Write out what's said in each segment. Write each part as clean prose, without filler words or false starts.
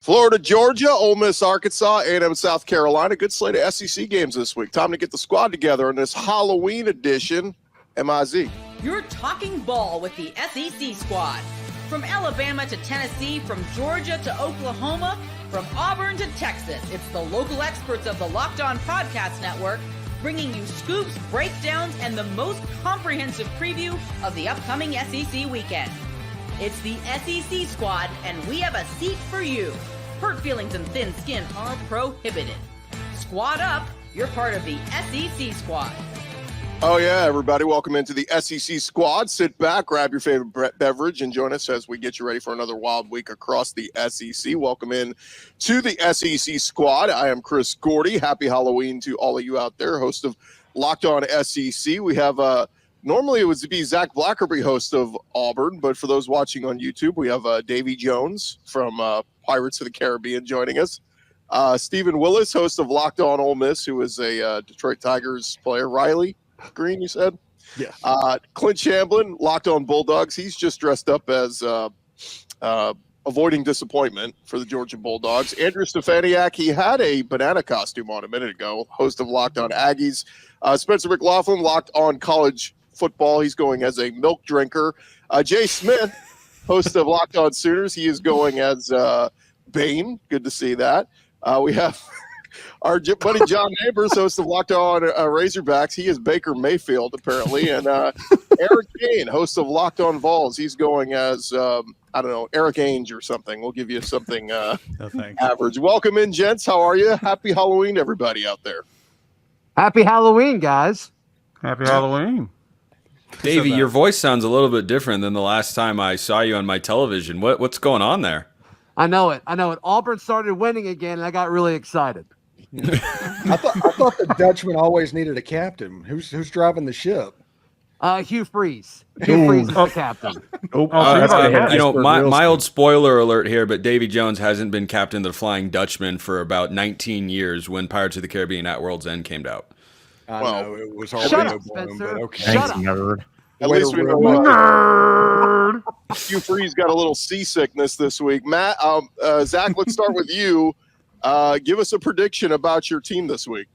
Florida, Georgia, Ole Miss, Arkansas, A&M, South Carolina. Good slate of SEC games this week. Time to get the squad together in this Halloween edition. MIZ. You're talking ball with the SEC squad. From Alabama to Tennessee, from Georgia to Oklahoma, from Auburn to Texas, it's the local experts of the Locked On Podcast Network bringing you scoops, breakdowns, and the most comprehensive preview of the upcoming SEC weekend. It's the SEC squad, and we have a seat for you. Hurt feelings and thin skin are prohibited. Squad up, you're part of the SEC squad. Oh, yeah, everybody. Welcome into the SEC squad. Sit back, grab your favorite beverage, and join us as we get you ready for another wild week across the SEC. Welcome in to the SEC squad. I am Chris Gordy. Happy Halloween to all of you out there, host of Locked On SEC. We have normally it would be Zach Blackerby, host of Auburn, but for those watching on YouTube, we have Davy Jones from Pirates of the Caribbean joining us. Stephen Willis, host of Locked On Ole Miss, who is a Detroit Tigers player. Riley Green, you said? Yes. Clint Shamblin, Locked On Bulldogs. He's just dressed up as avoiding disappointment for the Georgia Bulldogs. Andrew Stefaniak, he had a banana costume on a minute ago, host of Locked On Aggies. Spencer McLaughlin, Locked On College Football. He's going as a milk drinker. Jay Smith, host of Locked On Sooners. He is going as Bane. Good to see that. We have our buddy John Neighbors, host of Locked On Razorbacks. He is Baker Mayfield, apparently. And Eric Kane, host of Locked On Vols. He's going as, I don't know, Eric Ainge or something. We'll give you something average. Welcome in, gents. How are you? Happy Halloween, everybody out there. Happy Halloween, guys. Happy Halloween. Davey, your voice sounds a little bit different than the last time I saw you on my television. What's going on there? I know it. Auburn started winning again, and I got really excited. I thought the Dutchman always needed a captain. Who's driving the ship? Hugh Freeze. Hugh Freeze is the captain. Mild spoiler alert here, but Davy Jones hasn't been captain of the Flying Dutchman for about 19 years when Pirates of the Caribbean at World's End came out. I know it was already Shut up, blown, Spencer. but okay. Shut up. Nerd. At least we know Hugh Freeze got a little seasickness this week. Matt, Zach, let's start with you. Give us a prediction about your team this week.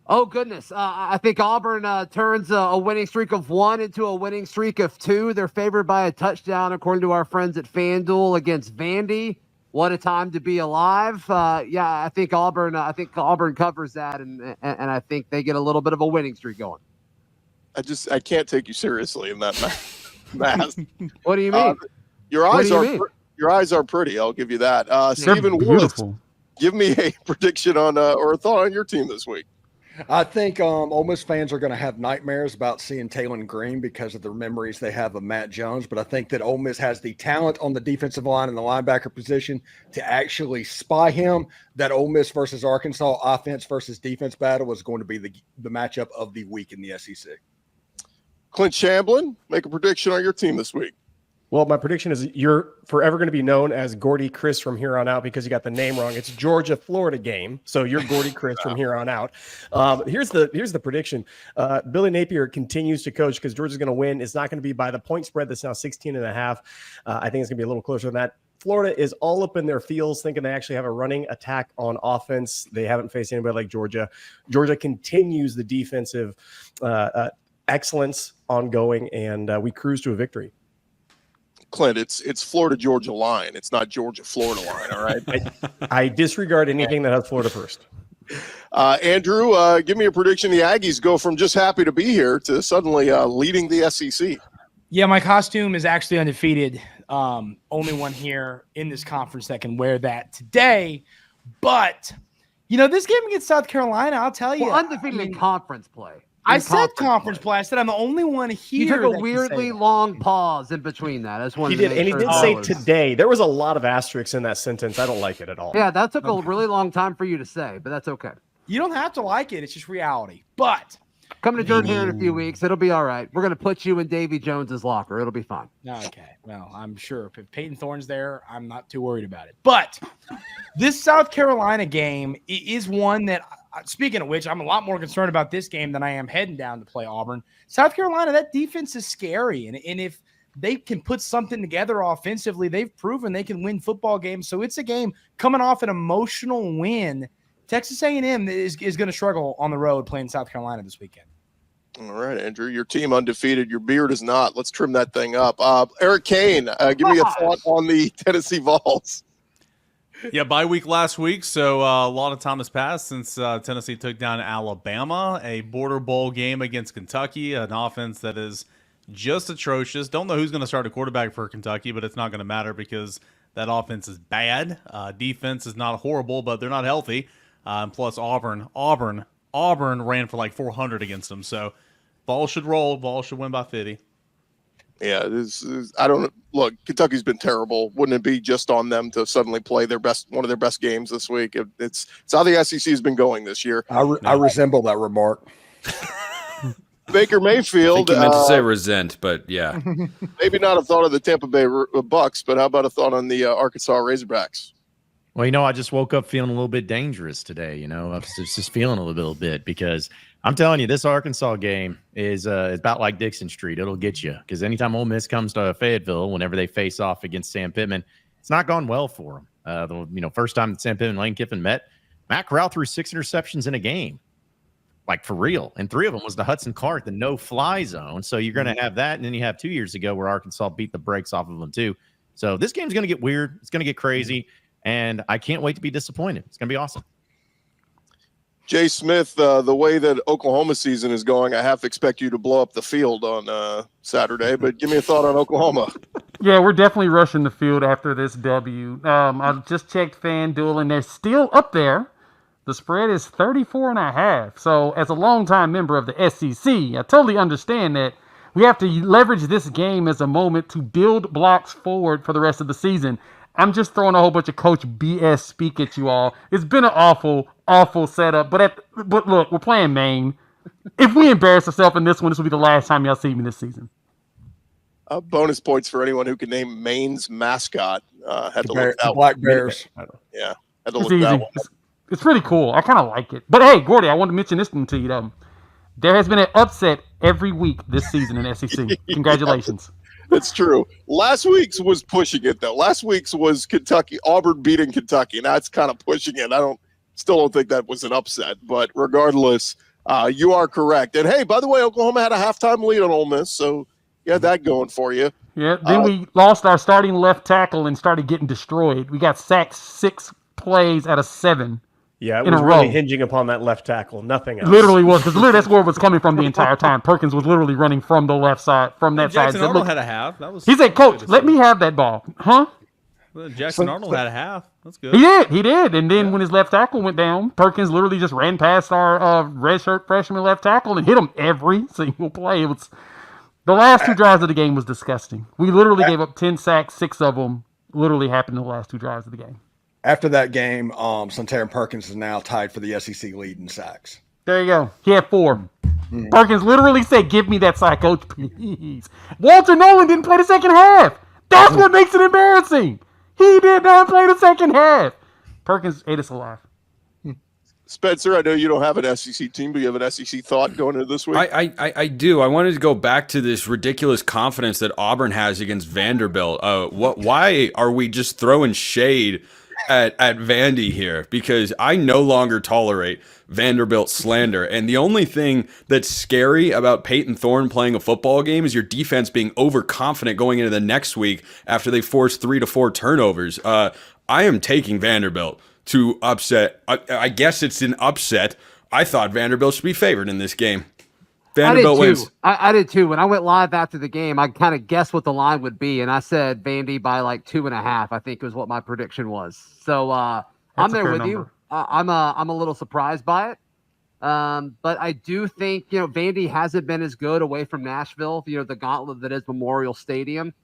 Oh, goodness. I think Auburn turns a winning streak of 1 into a winning streak of 2. They're favored by a touchdown, according to our friends at FanDuel, against Vandy. What a time to be alive. I think Auburn covers that, and I think they get a little bit of a winning streak going. I can't take you seriously in that math. What do you mean? Your eyes are pretty. I'll give you that. Stephen Willis, give me a prediction on or a thought on your team this week. I think Ole Miss fans are going to have nightmares about seeing Taylon Green because of the memories they have of Matt Jones. But I think that Ole Miss has the talent on the defensive line and the linebacker position to actually spy him. That Ole Miss versus Arkansas offense versus defense battle is going to be the matchup of the week in the SEC. Clint Shamblin, make a prediction on your team this week. Well, my prediction is you're forever going to be known as Gordy Chris from here on out because you got the name wrong. It's Georgia-Florida game, so you're Gordy Chris from here on out. Here's the prediction. Billy Napier continues to coach because Georgia's going to win. It's not going to be by the point spread that's now 16.5. I think it's going to be a little closer than that. Florida is all up in their feels, thinking they actually have a running attack on offense. They haven't faced anybody like Georgia. Georgia continues the defensive excellence ongoing, and we cruise to a victory. Clint, it's Florida-Georgia line. It's not Georgia-Florida line, all right? I disregard anything that has Florida first. Andrew, give me a prediction. The Aggies go from just happy to be here to suddenly leading the SEC. Yeah, my costume is actually undefeated. Only one here in this conference that can wear that today. But, this game against South Carolina, I'll tell you. Well, undefeated in conference play. I said conference play. I said I'm the only one here. You took a weirdly long pause in between that. I just wanted he did, and he did say today. There was a lot of asterisks in that sentence. I don't like it at all. Yeah, that took a really long time for you to say, but that's okay. You don't have to like it. It's just reality. But come to Jordan here in a few weeks. It'll be all right. We're going to put you in Davy Jones's locker. It'll be fine. Okay. Well, I'm sure if Peyton Thorne's there, I'm not too worried about it. But this South Carolina game is one that, speaking of which, I'm a lot more concerned about this game than I am heading down to play Auburn. South Carolina, that defense is scary. And if they can put something together offensively. They've proven they can win football games. So it's a game coming off an emotional win. Texas A&M is going to struggle on the road playing South Carolina this weekend. All right, Andrew, your team undefeated. Your beard is not. Let's trim that thing up. Eric Kane, give me a thought on the Tennessee Vols. Yeah, bye week last week, so a lot of time has passed since Tennessee took down Alabama, a border bowl game against Kentucky, an offense that is just atrocious. Don't know who's going to start a quarterback for Kentucky, but it's not going to matter because that offense is bad. Defense is not horrible, but they're not healthy. Plus Auburn ran for like 400 against them. So Vols should roll. Vols should win by 50. Yeah, I don't look. Kentucky's been terrible. Wouldn't it be just on them to suddenly play one of their best games this week? It's how the SEC has been going this year. I resemble that remark. Baker Mayfield. I think you meant to say resent, but yeah. Maybe not a thought of the Tampa Bay Bucks, but how about a thought on the Arkansas Razorbacks? Well, I just woke up feeling a little bit dangerous today. I was just feeling a little bit because I'm telling you, this Arkansas game is about like Dixon Street. It'll get you because anytime Ole Miss comes to Fayetteville, whenever they face off against Sam Pittman, it's not gone well for them. First time that Sam Pittman and Lane Kiffin met, Matt Corral threw 6 interceptions in a game, like for real, and 3 of them was to Hudson Clark, the no-fly zone. So you're going to have that, and then you have 2 years ago where Arkansas beat the brakes off of them too. So this game's going to get weird. It's going to get crazy. And I can't wait to be disappointed. It's going to be awesome. Jay Smith, the way that Oklahoma season is going, I have to expect you to blow up the field on Saturday. But give me a thought on Oklahoma. Yeah, we're definitely rushing the field after this W. I just checked FanDuel, and they're still up there. The spread is 34.5. So as a longtime member of the SEC, I totally understand that we have to leverage this game as a moment to build blocks forward for the rest of the season. I'm just throwing a whole bunch of Coach BS speak at you all. It's been an awful, awful setup. But look, we're playing Maine. If we embarrass ourselves in this one, this will be the last time y'all see me this season. Bonus points for anyone who can name Maine's mascot. Had to look the Black Bears. Yeah, had to It's look easy. that one. It's pretty cool. I kind of like it. But hey, Gordy, I want to mention this one to you though. There has been an upset every week this season in SEC. Congratulations. That's true. Last week's was pushing it though. Last week's was Auburn beating Kentucky. Now it's kind of pushing it. Still don't think that was an upset, but regardless, you are correct. And hey, by the way, Oklahoma had a halftime lead on Ole Miss, so you had that going for you. Yeah. Then we lost our starting left tackle and started getting destroyed. We got sacked 6 plays out of 7. Yeah, it in was a really row. hinging upon that left tackle. Nothing else. Literally was, because that's where it was coming from the entire time. Perkins was literally running from the left side, from that side. Jackson Arnold had a half. He said, "Coach, let me have that ball." Huh? Well, Jackson Arnold had a half. That's good. He did. And then when his left tackle went down, Perkins literally just ran past our redshirt freshman left tackle and hit him every single play. It was the last 2 drives of the game was disgusting. We literally gave up 10 sacks, 6 of them literally happened in the last 2 drives of the game. After that game, Sontaran Perkins is now tied for the SEC lead in sacks. There you go. He had 4. Perkins literally said, "Give me that sack, Coach, please." Walter Nolan didn't play the second half. That's what makes it embarrassing. He did not play the second half. Perkins ate us alive. Spencer, I know you don't have an SEC team, but you have an SEC thought going into this week? I do. I wanted to go back to this ridiculous confidence that Auburn has against Vanderbilt. Why are we just throwing shade at Vandy here? Because I no longer tolerate Vanderbilt slander. And the only thing that's scary about Peyton Thorne playing a football game is your defense being overconfident going into the next week after they force 3 to 4 turnovers. I am taking Vanderbilt to upset. I guess it's an upset. I thought Vanderbilt should be favored in this game. Vanderbilt wins. I did too. When I went live after the game, I kind of guessed what the line would be, and I said Vandy by like 2.5. I think was what my prediction was. So I'm there with you. I'm a little surprised by it, but I do think Vandy hasn't been as good away from Nashville. The gauntlet that is Memorial Stadium.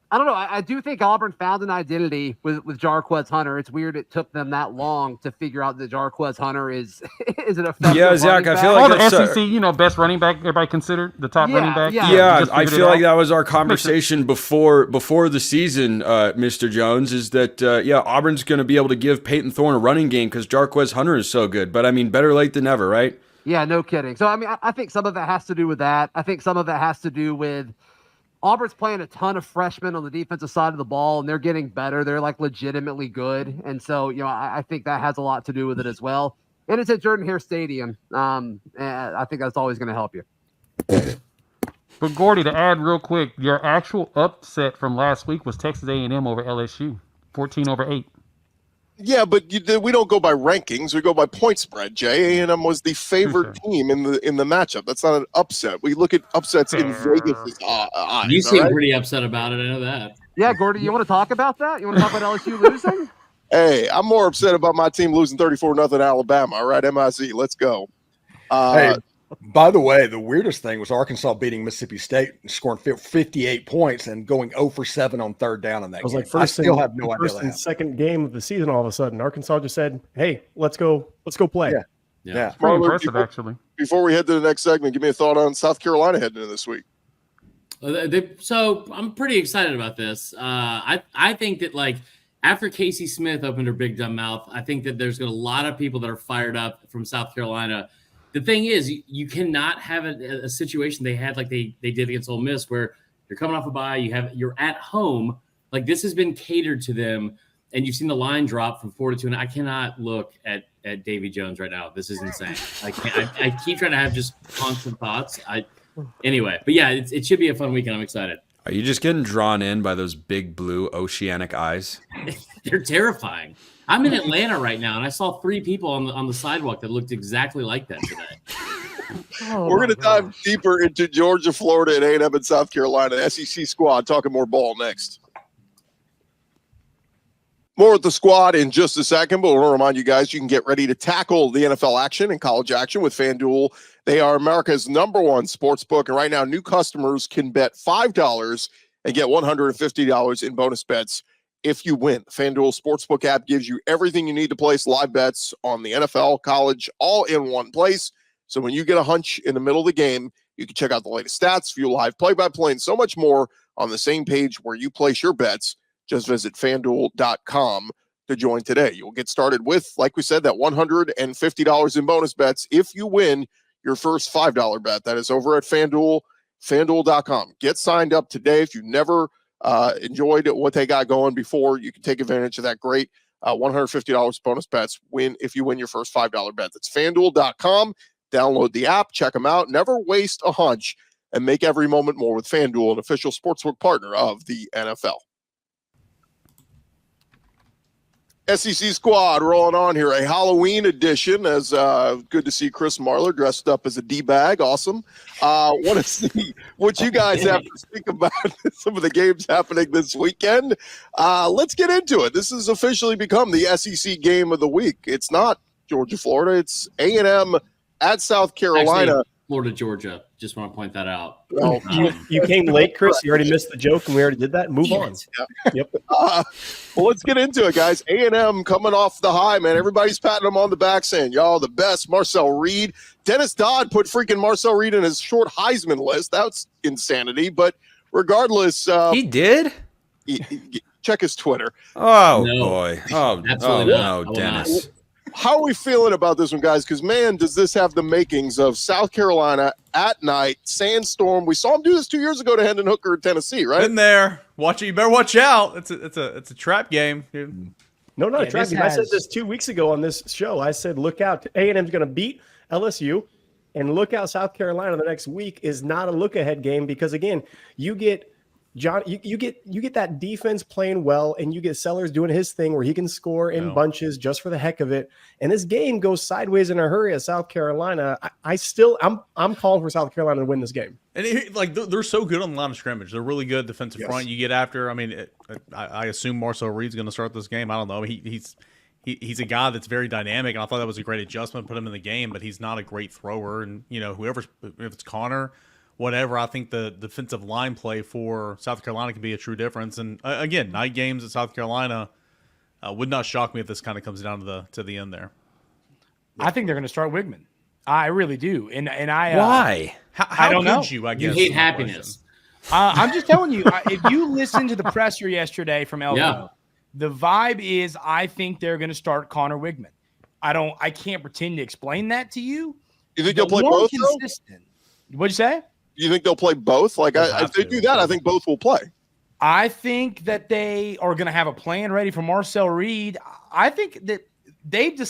I don't know. I do think Auburn found an identity with Jarquez Hunter. It's weird it took them that long to figure out that Jarquez Hunter is an effective. Yeah, Zach, I feel like the SEC, best running back everybody considered the top running back. Yeah, I feel like that was our conversation before the season, Mr. Jones. Is that Auburn's going to be able to give Peyton Thorne a running game because Jarquez Hunter is so good. But I mean, better late than never, right? Yeah, no kidding. So I mean, I think some of it has to do with that. I think some of it has to do with Auburn's playing a ton of freshmen on the defensive side of the ball, and they're getting better. They're like legitimately good. And so, I think that has a lot to do with it as well. And it's at Jordan-Hare Stadium. And I think that's always going to help you. But Gordy, to add real quick, your actual upset from last week was Texas A&M over LSU, 14-8. Yeah, but we don't go by rankings. We go by point spread, Jay. A&M was the favored team in the matchup. That's not an upset. We look at upsets in Vegas' eyes. You seem pretty upset about it. I know that. Yeah, Gordy, you want to talk about that? You want to talk about LSU losing? Hey, I'm more upset about my team losing 34-0 Alabama. All right, MIC, let's go. Hey, by the way, the weirdest thing was Arkansas beating Mississippi State and scoring 58 points and going 0 for 7 on third down in that game. Like I still have no idea. First and second game of the season, all of a sudden, Arkansas just said, "Hey, let's go play." Yeah. Pretty impressive, actually. Before we head to the next segment, give me a thought on South Carolina heading into this week. So I'm pretty excited about this. I think that after Casey Smith opened her big dumb mouth, I think that there's a lot of people that are fired up from South Carolina. The thing is, you cannot have a situation they had like they did against Ole Miss, where you're coming off a bye, you're at home. Like, this has been catered to them, and you've seen the line drop from 4 to 2. And I cannot look at Davy Jones right now. This is insane. I keep trying to have just constant thoughts. Anyway, but yeah, it should be a fun weekend. I'm excited. Are you just getting drawn in by those big blue oceanic eyes? They're terrifying. I'm in Atlanta right now, and I saw 3 people on the sidewalk that looked exactly like that today. We're going to dive deeper into Georgia, Florida, and A&M and South Carolina. The SEC squad talking more ball next. More with the squad in just a second, but I want to remind you guys you can get ready to tackle the NFL action and college action with FanDuel. They are America's #1 sports book, and right now new customers can bet $5 and get $150 in bonus bets if you win. FanDuel Sportsbook app gives you everything you need to place live bets on the NFL, college, all in one place. So when you get a hunch in the middle of the game, you can check out the latest stats, view live play-by-play, and so much more on the same page where you place your bets. Just visit FanDuel.com to join today. You'll get started with, like we said, that $150 in bonus bets if you win your first $5 bet. That is over at FanDuel, FanDuel.com. Get signed up today. If you've never enjoyed what they got going before, you can take advantage of that great $150 bonus bets if you win your first $5 bet. That's FanDuel.com. Download the app, check them out. Never waste a hunch and make every moment more with FanDuel, an official sportsbook partner of the NFL. SEC squad rolling on here, a Halloween edition. As good to see Chris Marler dressed up as a D-bag. Awesome. Want to see what you guys have to think about some of the games happening this weekend. Let's get into it. This has officially become the SEC game of the week. It's not Georgia, Florida. It's A&M at South Carolina. Actually, Florida, Georgia. Just want to point that out. Well, You came late, Chris. You already missed the joke, and we already did that. Move on. Yep. Well, let's get into it, guys. A&M coming off the high, man. Everybody's patting them on the back saying, y'all the best. Marcel Reed. Dennis Dodd put freaking Marcel Reed in his short Heisman list. That's insanity. But regardless. He did? Check his Twitter. Oh, No. boy. Oh, Absolutely no, not. Dennis. How are we feeling about this one, guys? Because, man, does this have the makings of South Carolina at night, sandstorm. We saw him do this 2 years ago to Hendon Hooker in Tennessee, right? Been there. Watch it. You better watch out. It's a trap game. Dude. No, not a trap this game. I said has- this 2 weeks ago on this show. I said, look out. A&M's going to beat LSU, and look out South Carolina the next week is not a look-ahead game because, again, you get John, you get that defense playing well, and you get Sellers doing his thing where he can score in bunches just for the heck of it. And this game goes sideways in a hurry at South Carolina. I'm calling for South Carolina to win this game. And they're so good on the line of scrimmage. They're really good defensive front. You get after. I mean, I assume Marcel Reed's going to start this game. I don't know. He's a guy that's very dynamic, and I thought that was a great adjustment, put him in the game. But he's not a great thrower. And if it's Connor, whatever, I think the defensive line play for South Carolina can be a true difference. And again, night games at South Carolina would not shock me if this kind of comes down to the end there. I think they're going to start Wigman. I really do. And I Why? How I don't could know. you? I guess You hate is my happiness. question. I'm just telling you, if you listen to the presser yesterday from Elko, the vibe is I think they're going to start Connor Wigman. I can't pretend to explain that to you. You think they'll But play more both, though? consistent. What'd you say? you think they'll play both? Like, if they do that, I think both will play. I think that they are going to have a plan ready for Marcel Reed. I think that they've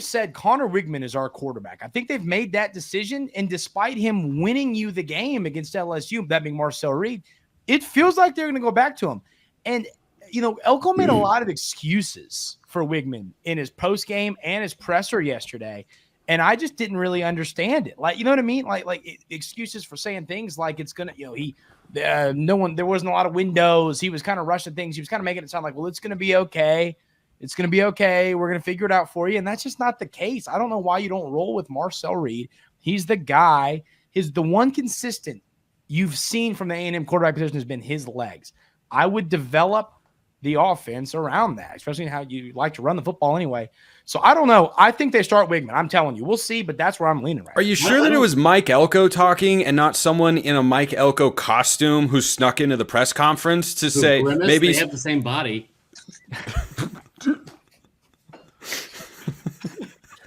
said Connor Wigman is our quarterback. I think they've made that decision. And despite him winning you the game against LSU, that being Marcel Reed, it feels like they're going to go back to him. And, Elko made a lot of excuses for Wigman in his post game and his presser yesterday. And I just didn't really understand it. Like, you know what I mean? Like excuses for saying things like it's going to, there wasn't a lot of windows. He was kind of rushing things. He was kind of making it sound like, well, it's going to be okay. It's going to be okay. We're going to figure it out for you. And that's just not the case. I don't know why you don't roll with Marcel Reed. He's the guy. The one consistent you've seen from the A&M quarterback position has been his legs. I would develop the offense around that, especially in how you like to run the football anyway. So I don't know. I think they start Wigman. I'm telling you. We'll see, but that's where I'm leaning right now. Are you sure that it was Mike Elko talking and not someone in a Mike Elko costume who snuck into the press conference to say maybe they have the same body?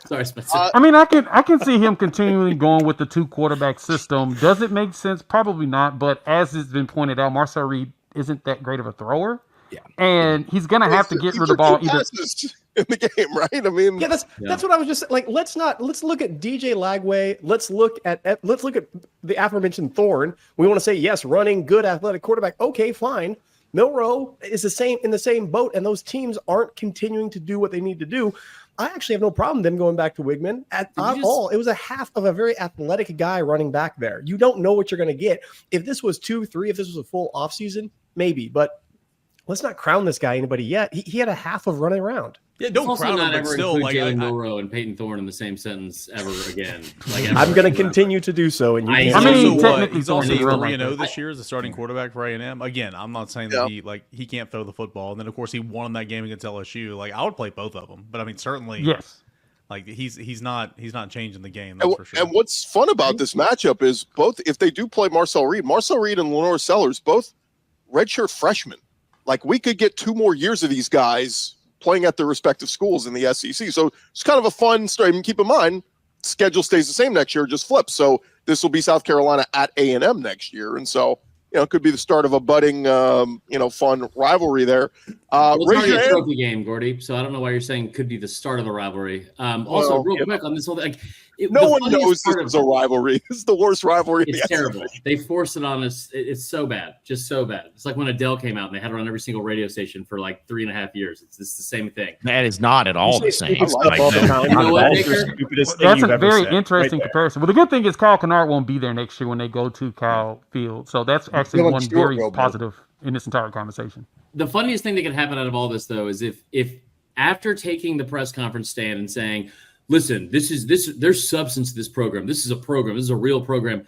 Sorry, Spencer. I mean, I can see him continually going with the 2 quarterback system. Does it make sense? Probably not. But as has been pointed out, Marcel Reed isn't that great of a thrower. Yeah. And he's going to have to get rid of the ball either in the game, right? I mean, that's what I was just like. Let's look at DJ Lagway. Let's look at the aforementioned Thorne. We want to say yes, running, good athletic quarterback. Okay, fine. Milroe is in the same boat, and those teams aren't continuing to do what they need to do. I actually have no problem them going back to Wigman at all. It was a half of a very athletic guy running back there. You don't know what you're going to get. If this was 2-3, if this was a full offseason, maybe, but let's not crown this guy anybody yet. He had a half of running around. Yeah, don't crown him, but still, like Jalen Milroe and Peyton Thorne in the same sentence ever again. I'm going to continue to do so. And he's also 3-0 this year as a starting quarterback for A&M. Again, I'm not saying that he can't throw the football. And then of course he won that game against LSU. Like I would play both of them, but I mean certainly yes. Like he's not changing the game. That's for sure. And what's fun about this matchup is both if they do play Marcel Reed and Lenore Sellers, both redshirt freshmen. Like we could get 2 more years of these guys playing at their respective schools in the SEC. So it's kind of a fun story. And keep in mind, schedule stays the same next year, just flips. So this will be South Carolina at A&M next year. And so, it could be the start of a budding, fun rivalry there. It's already a trophy game, Gordy. So I don't know why you're saying could be the start of the rivalry. Also, real quick on this whole thing. No one knows this is a rivalry. This is the worst rivalry. It's terrible. They forced it on us. It's so bad. Just so bad. It's like when Adele came out and they had her on every single radio station for like 3.5 years. It's the same thing. That is not at all the same. That's a very interesting comparison. But the good thing is Kyle Kennard won't be there next year when they go to Kyle Field. So that's actually one very positive in this entire conversation. The funniest thing that could happen out of all this, though, is if after taking the press conference stand and saying, listen, there's substance to this program. This is a program. This is a real program.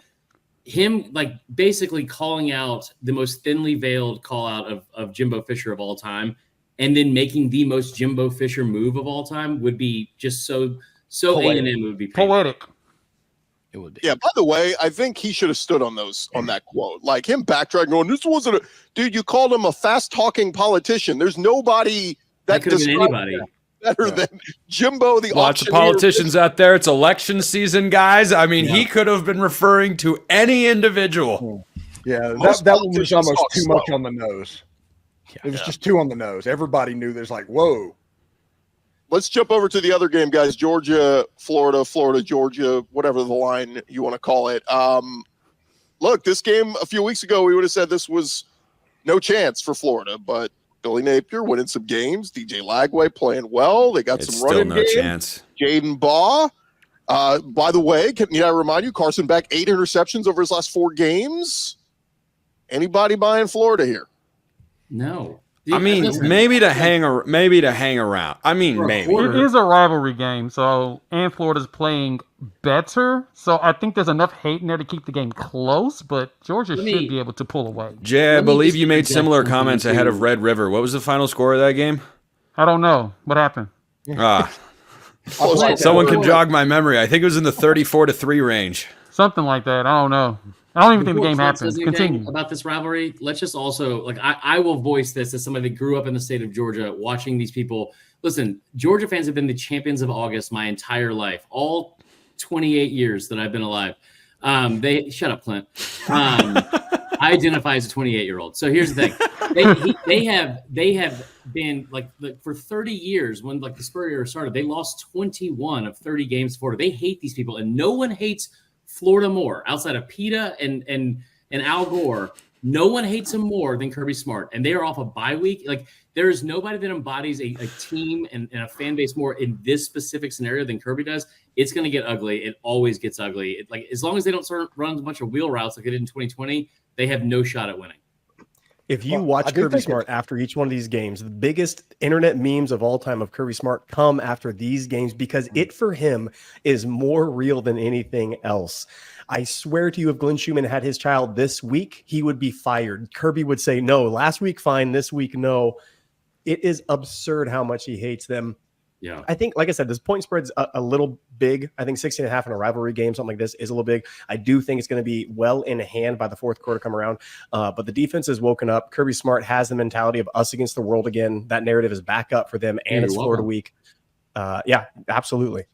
Him like basically calling out the most thinly veiled call out of Jimbo Fisher of all time, and then making the most Jimbo Fisher move of all time would be just so A&M would be poetic. It would be. Yeah. By the way, I think he should have stood on that quote. Like him backtracking, going, "This wasn't a dude." You called him a fast talking politician. There's nobody that could have been anybody. Better than Jimbo the lots of politicians out there. It's election season, guys. I mean, he could have been referring to any individual. Yeah, that one was almost too much on the nose. It was just too on the nose. Everybody knew there's like, whoa. Let's jump over to the other game, guys. Georgia, Florida, Georgia, whatever the line you want to call it. Look, this game a few weeks ago, we would have said this was no chance for Florida, but Billy Napier winning some games. DJ Lagway playing well. They got some running game. Chance. Jaden Baugh. By the way, can I remind you, Carson Beck 8 interceptions over his last 4 games. Anybody buying Florida here? No. I mean, maybe to hang around. I mean, maybe it is a rivalry game. So, and Florida's playing better. So, I think there's enough hate in there to keep the game close. But Georgia should be able to pull away. Jay, I believe you made similar comments ahead of Red River. What was the final score of that game? I don't know. What happened? Someone can jog my memory. I think it was in the 34-3 range. Something like that. I don't know. I don't even think the game happened. Continue. About this rivalry, let's just also, like, I will voice this as somebody that grew up in the state of Georgia, watching these people. Listen, Georgia fans have been the champions of August my entire life, all 28 years that I've been alive. They shut up, Clint. I identify as a 28-year-old. So here's the thing: they have been like for 30 years when like the Spur era started. They lost 21 of 30 games to Florida. They hate these people, and no one hates Florida more outside of PETA and Al Gore. No one hates him more than Kirby Smart, and they are off a bye week. Like there is nobody that embodies a team and a fan base more in this specific scenario than Kirby does. It's going to get ugly. It always gets ugly. Like as long as they don't run a bunch of wheel routes like they did in 2020, they have no shot at winning. If you watch Kirby Smart after each one of these games, the biggest internet memes of all time of Kirby Smart come after these games because it for him is more real than anything else. I swear to you, if Glenn Schumann had his child this week, he would be fired. Kirby would say, no, last week, fine. This week, no. It is absurd how much he hates them. Yeah, I think, like I said, this point spread's a little big. I think 16.5 in a rivalry game, something like this, is a little big. I do think it's going to be well in hand by the fourth quarter come around. But the defense has woken up. Kirby Smart has the mentality of us against the world again. That narrative is back up for them, and it's Florida week. Yeah, absolutely.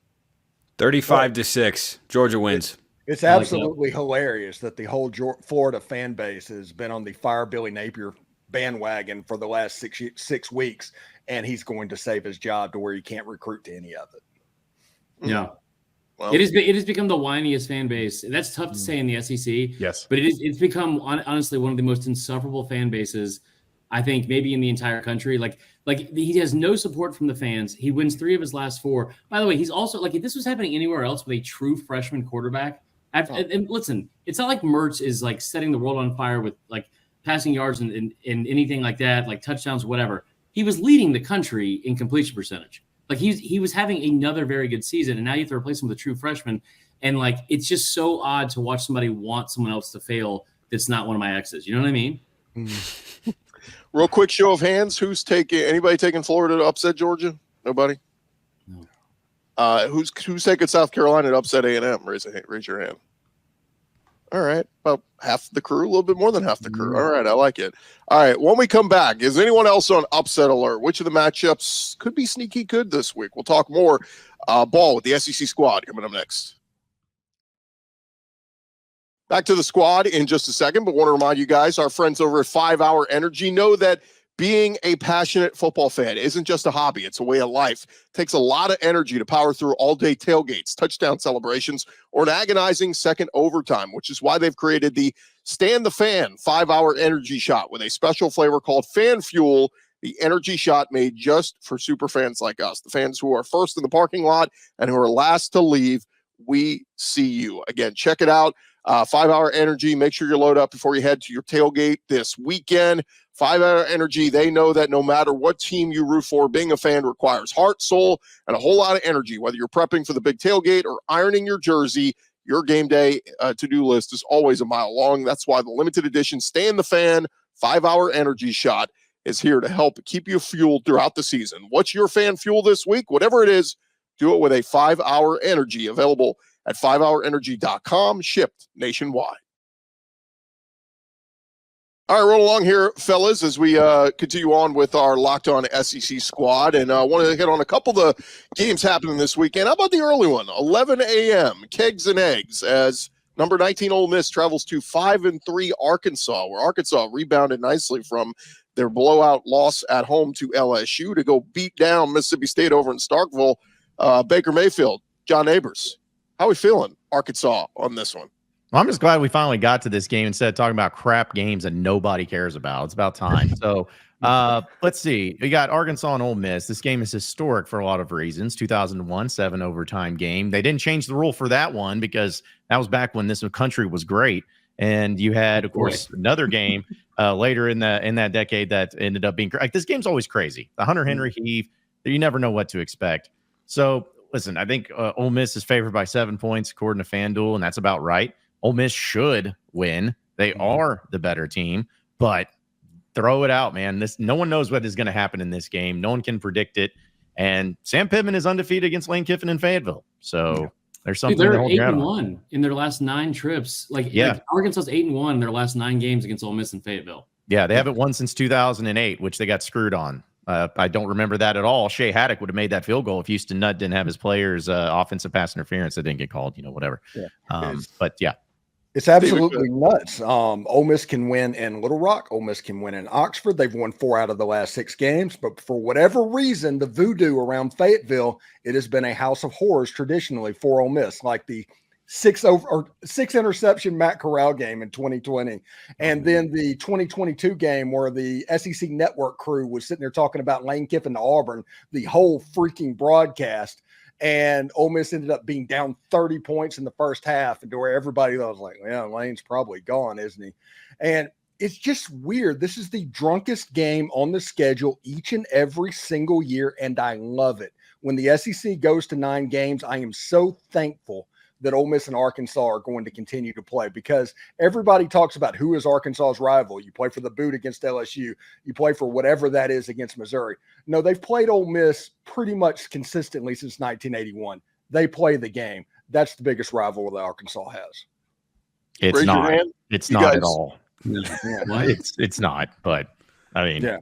35-6, Georgia wins. It's absolutely hilarious that the whole Florida fan base has been on the Fire Billy Napier bandwagon for the last 6 weeks, and he's going to save his job to where he can't recruit to any of it. Yeah. Well, it has become the whiniest fan base. That's tough to say in the SEC. Yes. But it's become honestly one of the most insufferable fan bases, I think, maybe in the entire country. Like he has no support from the fans. He wins 3 of his last 4. By the way, he's also like, if this was happening anywhere else with a true freshman quarterback, and listen, it's not like Mertz is like setting the world on fire with like passing yards and anything like that, like touchdowns, whatever. He was leading the country in completion percentage. Like he was having another very good season, and now you have to replace him with a true freshman. And like it's just so odd to watch somebody want someone else to fail that's not one of my exes. You know what I mean? Real quick show of hands. Anybody taking Florida to upset Georgia? Nobody? No. Who's taking South Carolina to upset A&M? Raise your hand. All right. About half the crew, a little bit more than half the crew. All right. I like it. All right. When we come back, is anyone else on upset alert? Which of the matchups could be sneaky good this week? We'll talk more ball with the SEC squad coming up next. Back to the squad in just a second, but want to remind you guys, our friends over at 5 Hour Energy know that being a passionate football fan isn't just a hobby, it's a way of life. It takes a lot of energy to power through all-day tailgates, touchdown celebrations, or an agonizing second overtime, which is why they've created the Stand the Fan 5 Hour Energy Shot with a special flavor called Fan Fuel, the energy shot made just for super fans like us, the fans who are first in the parking lot and who are last to leave. We see you. Again, check it out. 5 Hour Energy. Make sure you load up before you head to your tailgate this weekend. 5 Hour Energy, they know that no matter what team you root for, being a fan requires heart, soul, and a whole lot of energy. Whether you're prepping for the big tailgate or ironing your jersey, your game day to-do list is always a mile long. That's why the limited edition Stand the Fan 5 Hour Energy Shot is here to help keep you fueled throughout the season. What's your fan fuel this week? Whatever it is, do it with a 5 Hour Energy, available at 5hourenergy.com, shipped nationwide. All right, roll along here, fellas, as we continue on with our Locked On SEC squad. And I want to hit on a couple of the games happening this weekend. How about the early one, 11 a.m., Kegs and Eggs, as number 19 Ole Miss travels to 5-3 Arkansas, where Arkansas rebounded nicely from their blowout loss at home to LSU to go beat down Mississippi State over in Starkville. Baker Mayfield, John Neighbors, how are we feeling, Arkansas, on this one? Well, I'm just glad we finally got to this game instead of talking about crap games that nobody cares about. It's about time. So let's see. We got Arkansas and Ole Miss. This game is historic for a lot of reasons. 2001, 7 overtime game. They didn't change the rule for that one because that was back when this country was great. And you had, of course, another game later in that decade that ended up being like, this game's always crazy. The Hunter Henry heave. You never know what to expect. So listen, I think Ole Miss is favored by 7 points according to FanDuel, and that's about right. Ole Miss should win. They are the better team, but throw it out, man. No one knows what is going to happen in this game. No one can predict it. And Sam Pittman is undefeated against Lane Kiffin in Fayetteville. So there's something. Dude, they're to hold your 8-1 in their last 9 trips. Like Arkansas's 8-1 in their last 9 games against Ole Miss and Fayetteville. Yeah, they haven't won since 2008, which they got screwed on. I don't remember that at all. Shea Haddock would have made that field goal if Houston Nutt didn't have his players' offensive pass interference that didn't get called, whatever. Yeah. But yeah. It's absolutely nuts. Ole Miss can win in Little Rock. Ole Miss can win in Oxford. They've won 4 out of the last 6 games. But for whatever reason, the voodoo around Fayetteville, it has been a house of horrors traditionally for Ole Miss, like the 6 interception Matt Corral game in 2020. And then the 2022 game where the SEC Network crew was sitting there talking about Lane Kiffin to Auburn, the whole freaking broadcast. And Ole Miss ended up being down 30 points in the first half, and to where everybody was like, well, Lane's probably gone, isn't he? And it's just weird. This is the drunkest game on the schedule each and every single year, and I love it. When the SEC goes to 9 games, I am so thankful that Ole Miss and Arkansas are going to continue to play, because everybody talks about who is Arkansas's rival. You play for the boot against LSU. You play for whatever that is against Missouri. No, they've played Ole Miss pretty much consistently since 1981. They play the game. That's the biggest rival that Arkansas has. It's Raise your not. hand. It's You not guys- at all. It's not. But I mean, Yeah.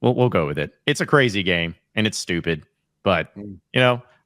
we'll go with it. It's a crazy game and it's stupid. But Mm.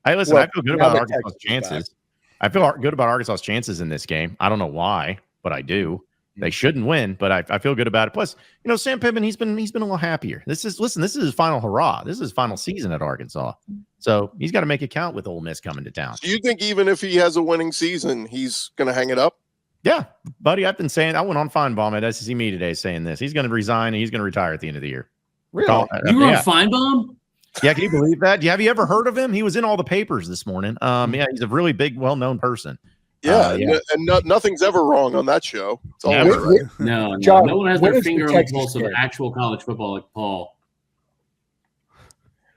I feel good now about that Arkansas's Texas is chances. I feel good about Arkansas's chances in this game. I don't know why, but I do. They shouldn't win, but I feel good about it. Plus, Sam Pittman, he's been a little happier. This is his final hurrah. This is his final season at Arkansas. So he's got to make it count with Ole Miss coming to town. Do you think even if he has a winning season, he's going to hang it up? Yeah, buddy, I've been saying, I went on Feinbaum at SEC Media today saying this. He's going to resign and he's going to retire at the end of the year. Really? You were Yeah. on Feinbaum? Yeah, can you believe that? Have you ever heard of him? He was in all the papers this morning. Yeah, he's a really big, well-known person. Yeah, yeah. and nothing's ever wrong on that show. It's always Never. right. No, John, no one has when their is the finger on the Texas pulse of game? actual college football like Paul.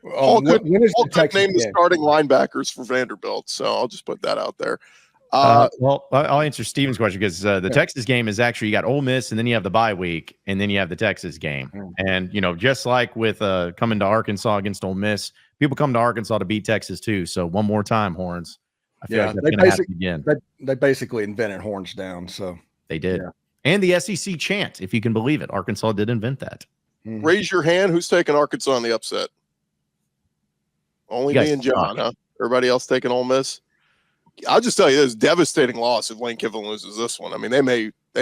Paul could when is Paul the could Texas name the game? starting linebackers for Vanderbilt, so I'll just put that out there. Well, I'll answer Steven's question because the Texas game is actually, you got Ole Miss and then you have the bye week and then you have the Texas game. And, just like with coming to Arkansas against Ole Miss, people come to Arkansas to beat Texas too. So one more time, Horns. I feel like that's they going to happen again. They basically invented horns down. So They did. Yeah. And the SEC chant, if you can believe it. Arkansas did invent that. Raise your hand. Who's taking Arkansas in the upset? Only You me guys and John, suck. huh? Everybody else taking Ole Miss. I'll just tell you this: devastating loss if Lane Kiffin loses this one. I mean, they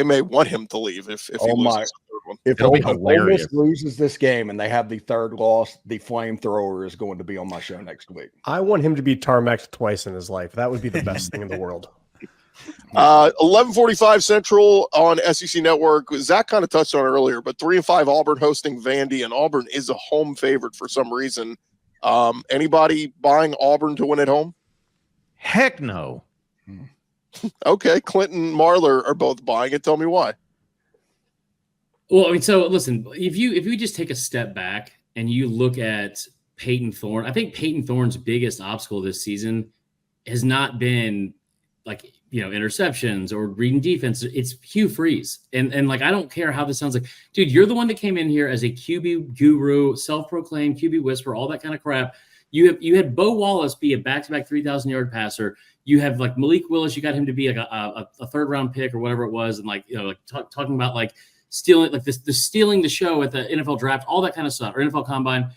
may want him to leave if he Oh, loses my. the third one. if It'll be Ole hilarious. Miss loses this game and they have the third loss, the flamethrower is going to be on my show next week. I want him to be tarmacked twice in his life. That would be the best thing in the world. 11:45 Central on SEC Network. Zach kind of touched on it earlier, but 3-5 Auburn hosting Vandy, and Auburn is a home favorite for some reason. Anybody buying Auburn to win at home? Heck no. Okay, Clinton, Marler are both buying it. Tell me why. Well, I mean, so listen, if you just take a step back and you look at Peyton Thorne, I think Peyton Thorne's biggest obstacle this season has not been like, interceptions or reading defense. It's Hugh Freeze. And like, I don't care how this sounds like, dude, you're the one that came in here as a QB guru, self-proclaimed QB whisperer, all that kind of crap. You had Bo Wallace be a back-to-back 3,000-yard passer. You have like Malik Willis. You got him to be like a third-round pick or whatever it was, and talking about like stealing stealing the show at the NFL draft, all that kind of stuff, or NFL Combine.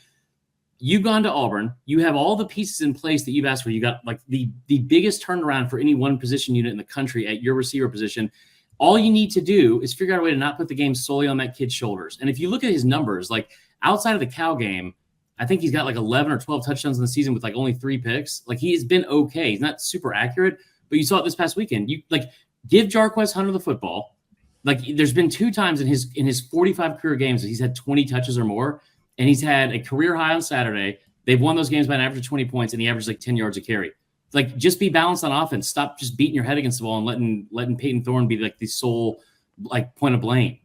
You've gone to Auburn. You have all the pieces in place that you've asked for. You got like the biggest turnaround for any one position unit in the country at your receiver position. All you need to do is figure out a way to not put the game solely on that kid's shoulders. And if you look at his numbers, like outside of the Cal game, I think he's got like 11 or 12 touchdowns in the season with like only 3 picks. Like he has been okay. He's not super accurate, but you saw it this past weekend. You like give Jarquez Hunter the football. Like there's been 2 times in his 45 career games that he's had 20 touches or more, and he's had a career high on Saturday. They've won those games by an average of 20 points, and he averages like 10 yards a carry. Like just be balanced on offense. Stop just beating your head against the wall and letting Peyton Thorne be like the sole like point of blame.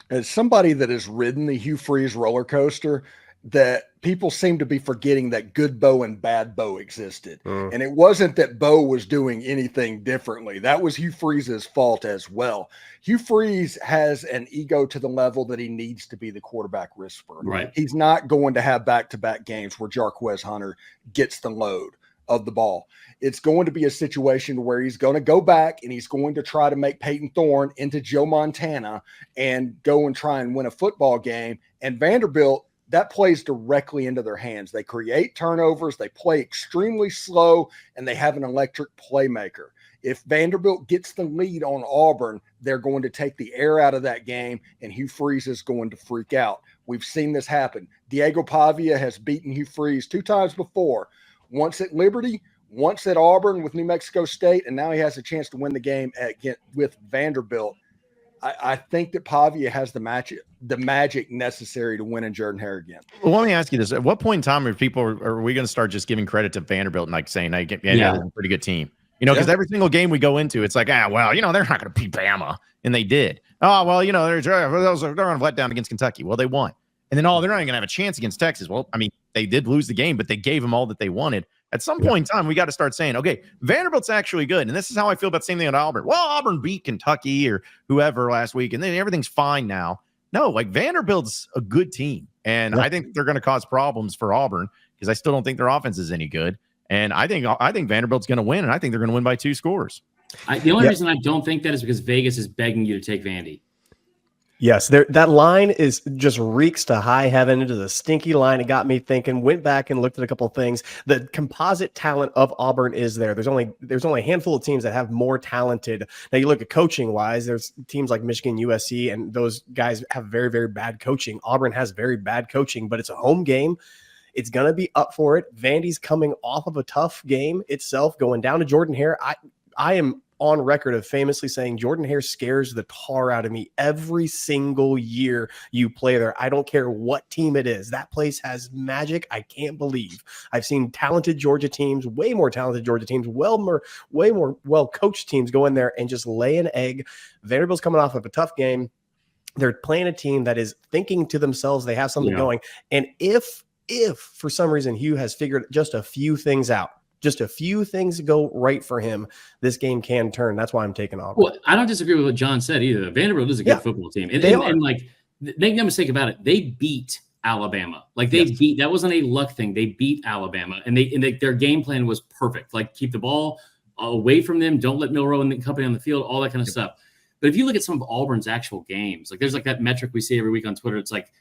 As somebody that has ridden the Hugh Freeze roller coaster, that people seem to be forgetting that good Bo and bad Bo existed. And it wasn't that Bo was doing anything differently. That was Hugh Freeze's fault as well. Hugh Freeze has an ego to the level that he needs to be the quarterback whisperer. Right. He's not going to have back-to-back games where Jarquez Hunter gets the load of the ball. It's going to be a situation where he's going to go back and he's going to try to make Peyton Thorne into Joe Montana and go and try and win a football game. And Vanderbilt, that plays directly into their hands. They create turnovers, they play extremely slow, and they have an electric playmaker. If Vanderbilt gets the lead on Auburn, they're going to take the air out of that game, and Hugh Freeze is going to freak out. We've seen this happen. Diego Pavia has beaten Hugh Freeze 2 times before, once at Liberty, once at Auburn with New Mexico State, and now he has a chance to win the game with Vanderbilt. I think that Pavia has the magic necessary to win in Jordan-Hare again. Well, let me ask you this. At what point in time are we going to start just giving credit to Vanderbilt and like saying, hey, they're a pretty good team? You know, because every single game we go into, it's like, they're not going to beat Bama. And they did. Oh, well, they're on a letdown against Kentucky. Well, they won. And then, they're not even going to have a chance against Texas. Well, I mean, they did lose the game, but they gave them all that they wanted. At some point in time, we got to start saying, okay, Vanderbilt's actually good. And this is how I feel about the same thing at Auburn. Well, Auburn beat Kentucky or whoever last week, and then everything's fine now. No, like Vanderbilt's a good team. And I think they're going to cause problems for Auburn because I still don't think their offense is any good. And I think Vanderbilt's going to win, and I think they're going to win by 2 scores. The only reason I don't think that is because Vegas is begging you to take Vandy. Yes, that line is just reeks to high heaven. Into the stinky line. It got me thinking. Went back and looked at a couple of things. The composite talent of Auburn is there. There's only a handful of teams that have more talented. Now you look at coaching wise. There's teams like Michigan, USC, and those guys have very, very bad coaching. Auburn has very bad coaching, but it's a home game. It's going to be up for it. Vandy's coming off of a tough game itself, going down to Jordan-Hare. I am on record of famously saying Jordan-Hare scares the tar out of me every single year you play there. I don't care what team it is. That place has magic I can't believe. I've seen talented Georgia teams, way more talented Georgia teams, way more well-coached teams go in there and just lay an egg. Vanderbilt's coming off of a tough game. They're playing a team that is thinking to themselves they have something going. And if for some reason Hugh has figured just a few things out, just a few things go right for him, this game can turn. That's why I'm taking Auburn. Well, I don't disagree with what John said either. Vanderbilt is a good football team. And like, make no mistake about it, they beat Alabama. Like beat, that wasn't a luck thing. They beat Alabama, and their game plan was perfect. Like, keep the ball away from them. Don't let Milroe and the company on the field, all that kind of stuff. But if you look at some of Auburn's actual games, like there's like that metric we see every week on Twitter. It's like,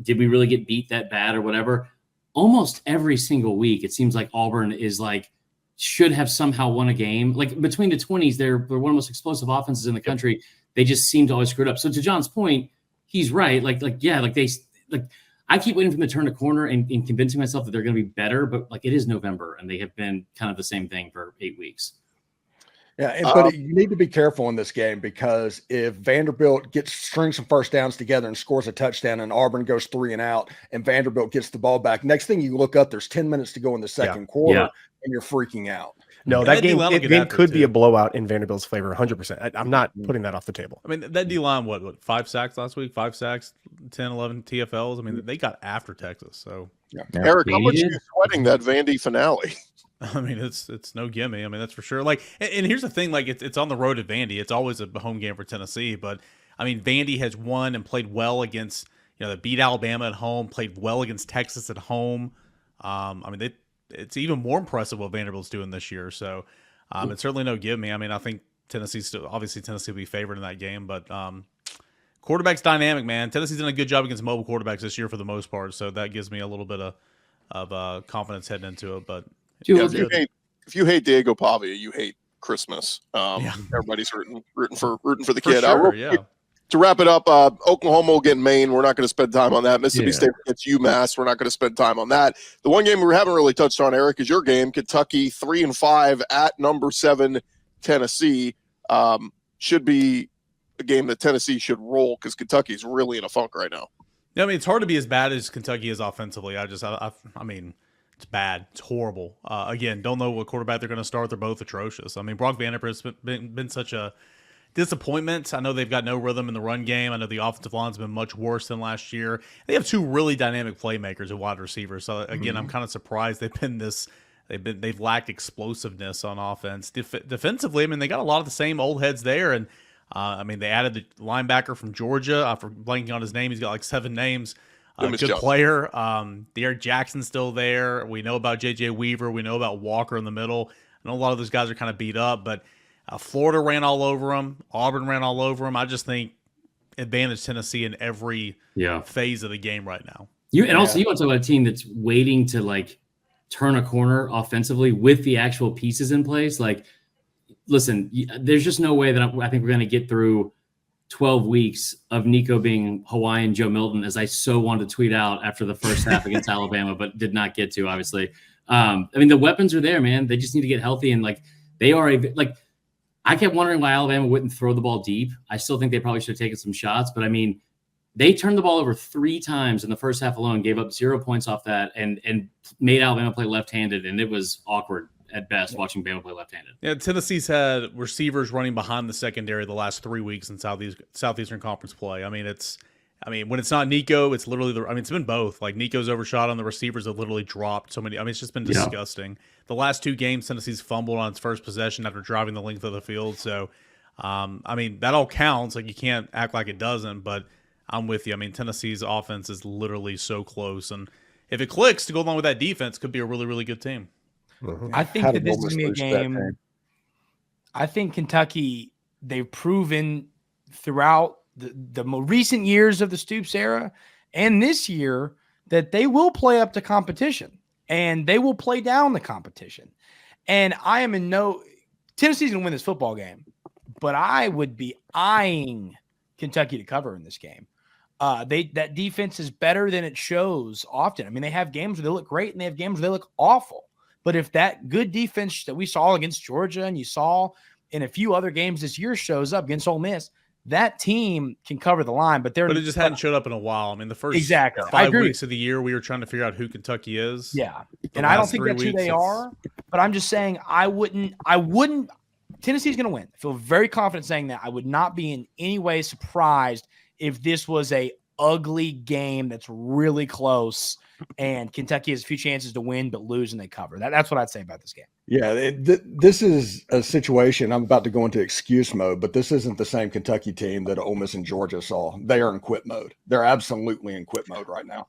did we really get beat that bad or whatever? Almost every single week, it seems like Auburn is like, should have somehow won a game. Like between the 20s, they're one of the most explosive offenses in the country. They just seem to always screw it up. So to John's point, he's right. I keep waiting for them to turn a corner and convincing myself that they're going to be better, but like it is November and they have been kind of the same thing for 8 weeks. Yeah, but you need to be careful in this game because if Vanderbilt strings some first downs together and scores a touchdown and Auburn goes 3 and out and Vanderbilt gets the ball back, next thing you look up, there's 10 minutes to go in the second quarter and you're freaking out. No, that game could be a blowout in Vanderbilt's favor, 100%. I'm not putting that off the table. I mean, that D-line, what 5 sacks last week? 5 sacks, 10, 11 TFLs. I mean, they got after Texas. So, Eric, how much are you sweating that Vandy finale? I mean, it's no gimme. I mean, that's for sure. Like, and here's the thing: like, it's on the road to Vandy. It's always a home game for Tennessee. But I mean, Vandy has won and played well against, they beat Alabama at home, played well against Texas at home. I mean, it's even more impressive what Vanderbilt's doing this year. So, it's certainly no gimme. I mean, I think Tennessee will be favored in that game, but quarterback's dynamic, man. Tennessee's done a good job against mobile quarterbacks this year for the most part. So that gives me a little bit of confidence heading into it, but. Yeah, if you hate Diego Pavia, you hate Christmas. Everybody's rooting for the kid. Sure, to wrap it up, Oklahoma will get Maine. We're not going to spend time on that. Mississippi State gets UMass. We're not going to spend time on that. The one game we haven't really touched on, Eric, is your game. Kentucky 3-5 at number 7 Tennessee. Should be a game that Tennessee should roll because Kentucky's really in a funk right now. Yeah, I mean, it's hard to be as bad as Kentucky is offensively. I mean. It's bad. It's horrible. Again, don't know what quarterback they're going to start. They're both atrocious. I mean, Brock Vanderbilt's been such a disappointment. I know they've got no rhythm in the run game. I know the offensive line's been much worse than last year. They have 2 really dynamic playmakers at wide receivers. So again, I'm kind of surprised they've lacked explosiveness on offense. Defensively, I mean, they got a lot of the same old heads there, and I mean, they added the linebacker from Georgia. For blanking on his name, he's got like 7 names. Good player. Derek Jackson's still there. We know about J.J. Weaver. We know about Walker in the middle. I know a lot of those guys are kind of beat up, but Florida ran all over them. Auburn ran all over them. I just think advantage Tennessee in every phase of the game right now. Also you want to talk about a team that's waiting to like turn a corner offensively with the actual pieces in place. Like, listen, there's just no way that I think we're going to get through 12 weeks of Nico being Hawaiian Joe Milton, as I so wanted to tweet out after the first half against Alabama, but did not get to, obviously. I mean, the weapons are there, man. They just need to get healthy. And like, I kept wondering why Alabama wouldn't throw the ball deep. I still think they probably should have taken some shots, but I mean, they turned the ball over 3 times in the first half alone, gave up 0 points off that, and made Alabama play left-handed, and it was awkward at best watching Bama play left-handed. Yeah, Tennessee's had receivers running behind the secondary the last 3 weeks in Southeastern Conference play. I mean, when it's not Nico, it's literally it's been both. Like, Nico's overshot on the receivers have literally dropped so many. I mean, it's just been disgusting. Yeah. The last 2 games, Tennessee's fumbled on its first possession after driving the length of the field. So, I mean, that all counts. Like, you can't act like it doesn't, but I'm with you. I mean, Tennessee's offense is literally so close. And if it clicks to go along with that defense, could be a really, really good team. Mm-hmm. I think that this is going to be a game. I think Kentucky, they've proven throughout the more recent years of the Stoops era and this year that they will play up to competition and they will play down the competition. And I am in Tennessee's going to win this football game, but I would be eyeing Kentucky to cover in this game. That defense is better than it shows often. I mean, they have games where they look great and they have games where they look awful. But if that good defense that we saw against Georgia and you saw in a few other games this year shows up against Ole Miss, that team can cover the line. But it just hadn't showed up in a while. I mean, the first 5 weeks of the year, we were trying to figure out who Kentucky is. Yeah, and I don't think that's who they are. But I'm just saying I wouldn't. Tennessee's going to win. I feel very confident saying that. I would not be in any way surprised if this was a ugly game that's really close and Kentucky has a few chances to win but lose and they cover. That's what I'd say about this game. Yeah, this is a situation. I'm about to go into excuse mode, but this isn't the same Kentucky team that Ole Miss and Georgia saw. They are in quit mode. They're absolutely in quit mode right now.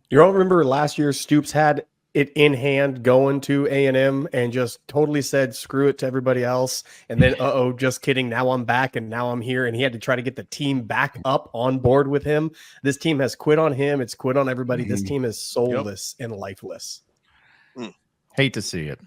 You all remember last year Stoops had it in hand going to A&M and just totally said screw it to everybody else, and then just kidding, now I'm back and now I'm here, and he had to try to get the team back up on board with him. This team has quit on him. It's quit on everybody. This team is soulless and lifeless. Hate to see it.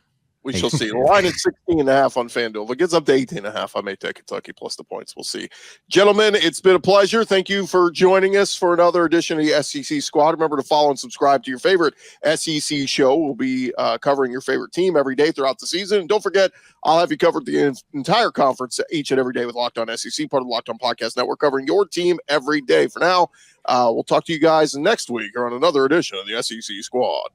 We shall see. The line is 16.5 on FanDuel. If it gets up to 18.5, I may take Kentucky plus the points. We'll see. Gentlemen, it's been a pleasure. Thank you for joining us for another edition of the SEC Squad. Remember to follow and subscribe to your favorite SEC show. We'll be covering your favorite team every day throughout the season. And don't forget, I'll have you covered the entire conference each and every day with Locked On SEC, part of the Locked On Podcast Network, covering your team every day. For now, we'll talk to you guys next week or on another edition of the SEC Squad.